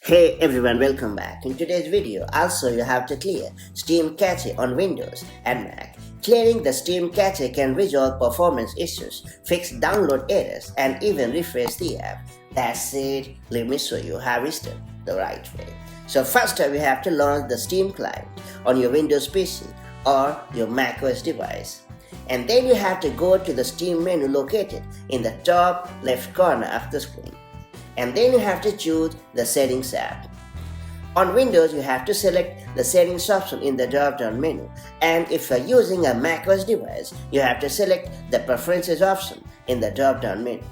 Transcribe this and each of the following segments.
Hey everyone, welcome back. In today's video, I'll show you how to clear Steam Cache on Windows and Mac. Clearing the Steam Cache can resolve performance issues, fix download errors, and even refresh the app. That's it. Let me show you how it's done the right way. So first we have to launch the Steam client on your Windows PC or your macOS device. And then you have to go to the Steam menu located in the top left corner of the screen. And then you have to choose the Settings app. On Windows, you have to select the Settings option in the drop-down menu, and if you are using a macOS device, you have to select the Preferences option in the drop-down menu.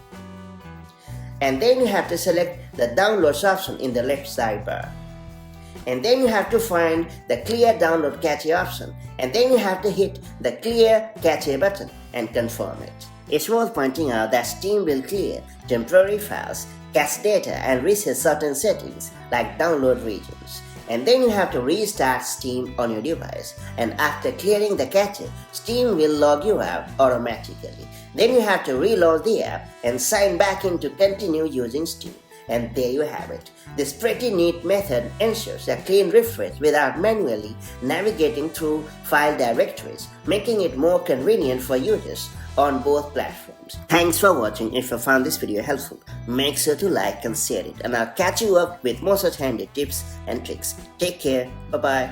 And then you have to select the Downloads option in the left sidebar. And then you have to find the Clear Download Cache option, and then you have to hit the Clear Cache button and confirm it. It's worth pointing out that Steam will clear temporary files, cache data, and reset certain settings like download regions. And then you have to restart Steam on your device, and after clearing the cache, Steam will log you out automatically. Then you have to reload the app and sign back in to continue using Steam. And there you have it. This pretty neat method ensures a clean refresh without manually navigating through file directories, making it more convenient for users on both platforms. Thanks for watching. If you found this video helpful, make sure to like and share it, and I'll catch you up with more such handy tips and tricks. Take care. Bye-bye.